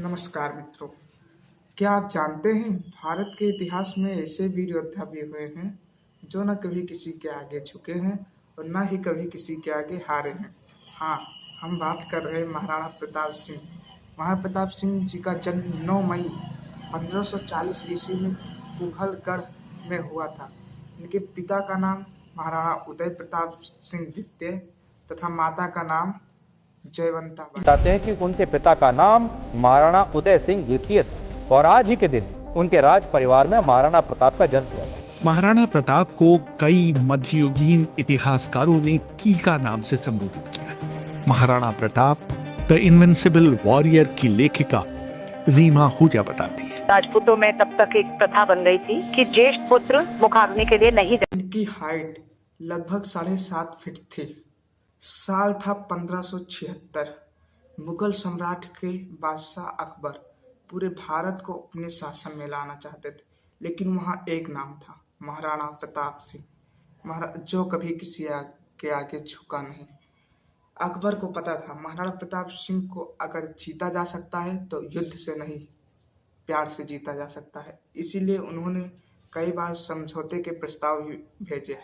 नमस्कार मित्रों, क्या आप जानते हैं भारत के इतिहास में ऐसे वीर योद्धा भी हुए हैं जो न कभी किसी के आगे झुके हैं और न ही कभी किसी के आगे हारे हैं। हाँ, हम बात कर रहे हैं महाराणा प्रताप सिंह। महाराणा प्रताप सिंह जी का जन्म 9 मई 1540 ईस्वी में कुंभलगढ़ में हुआ था। इनके पिता का नाम महाराणा उदय प्रताप सिंह द्वितीय तथा माता का नाम जयवंता बाई। बताते हैं कि उनके पिता का नाम महाराणा उदय सिंह द्वितीय था और आज ही के दिन उनके राज परिवार में महाराणा प्रताप का जन्म हुआ। महाराणा प्रताप को कई मध्ययुगीन इतिहासकारों ने कीका नाम से संबोधित किया। Maharana Pratap the invincible warrior की लेखिका रीमा आहूजा बताती है, राजपूतों में तब तक एक प्रथा बन गई थी कि ज्येष्ठ पुत्र मुखाग्नि के लिए नहीं इनकी हाइट लगभग 7.5 फीट थी। साल था 1576। मुगल सम्राट के बादशाह अकबर पूरे भारत को अपने शासन में लाना चाहते थे, लेकिन वहाँ एक नाम था, महाराणा प्रताप सिंह, जो कभी किसी के आगे झुका नहीं। अकबर को पता था महाराणा प्रताप सिंह को अगर जीता जा सकता है तो युद्ध से नहीं, प्यार से जीता जा सकता है। इसीलिए उन्होंने कई बार समझौते के प्रस्ताव भी भेजे,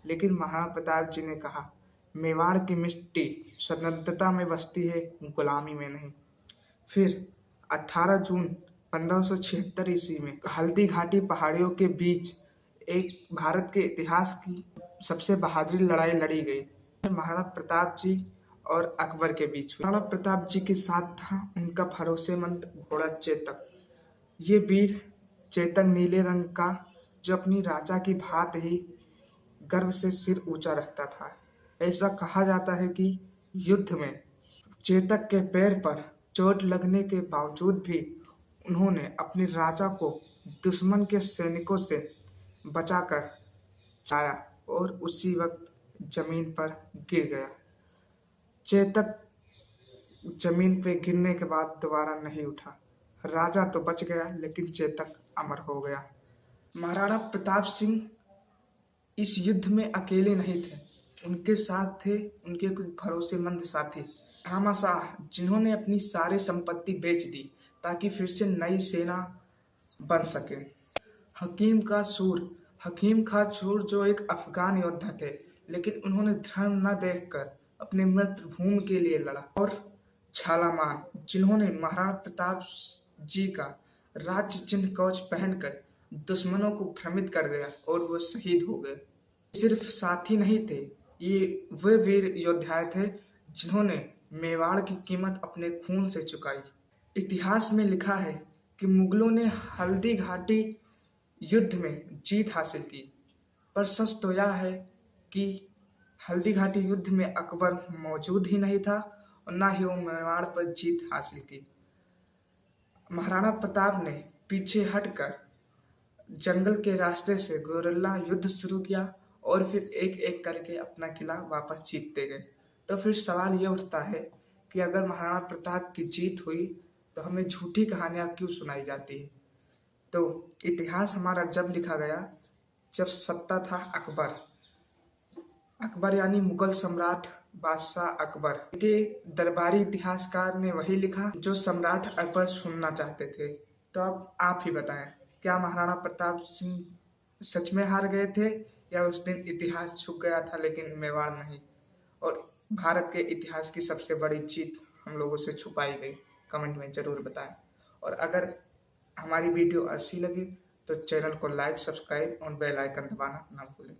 लेकिन महाराणा प्रताप जी ने कहा, मेवाड़ की मिट्टी स्वतंत्रता में बसती है, गुलामी में नहीं। फिर 18 जून 1576 ईस्वी में हल्दी घाटी पहाड़ियों के बीच एक भारत के इतिहास की सबसे बहादुर लड़ाई लड़ी गई। महाराणा प्रताप जी और अकबर के बीच हुई। महाराणा प्रताप जी के साथ था उनका भरोसेमंद घोड़ा चेतक। ये वीर चेतक नीले रंग का, जो अपनी राजा की भांति ही गर्व से सिर ऊंचा रखता था। ऐसा कहा जाता है कि युद्ध में चेतक के पैर पर चोट लगने के बावजूद भी उन्होंने अपने राजा को दुश्मन के सैनिकों से बचाकर आया और उसी वक्त जमीन पर गिर गया। चेतक जमीन पे गिरने के बाद दोबारा नहीं उठा। राजा तो बच गया, लेकिन चेतक अमर हो गया। महाराणा प्रताप सिंह इस युद्ध में अकेले नहीं थे, उनके साथ थे उनके कुछ भरोसेमंद साथी घामाशाह, जिन्होंने अपनी सारी संपत्ति बेच दी ताकि फिर से नई सेना बन सके। हकीम खां सूर जो एक अफगान योद्धा थे, लेकिन उन्होंने धर्म न देखकर अपने मातृभूमि के लिए लड़ा। और झालामान, जिन्होंने महाराणा प्रताप जी का राज्य चिन्ह कवच पहनकर दुश्मनों को भ्रमित कर दिया और वो शहीद हो गए। सिर्फ साथी नहीं थे, ये वे वीर योद्धा थे जिन्होंने मेवाड़ की कीमत अपने खून से चुकाई। इतिहास में लिखा है कि मुगलों ने हल्दी घाटी युद्ध में जीत हासिल की, पर सच तो यह है कि हल्दी घाटी युद्ध में अकबर मौजूद ही नहीं था और न ही वो मेवाड़ पर जीत हासिल की। महाराणा प्रताप ने पीछे हटकर जंगल के रास्ते से गुरिल्ला युद्ध शुरू किया और फिर एक एक करके अपना किला वापस जीतते गए। तो फिर सवाल ये उठता है कि अगर महाराणा प्रताप की जीत हुई तो हमें झूठी कहानियां क्यों सुनाई जाती है। तो इतिहास हमारा जब लिखा गया जब सत्ता था अकबर यानी मुगल सम्राट बादशाह अकबर के दरबारी इतिहासकार ने वही लिखा जो सम्राट अकबर सुनना चाहते थे। तो अब आप ही बताएं, क्या महाराणा प्रताप सिंह सच में हार गए थे या उस दिन इतिहास छुप गया था लेकिन मेवाड़ नहीं, और भारत के इतिहास की सबसे बड़ी जीत हम लोगों से छुपाई गई? कमेंट में ज़रूर बताएं। और अगर हमारी वीडियो अच्छी लगी तो चैनल को लाइक, सब्सक्राइब और बेल आइकन दबाना ना भूलें।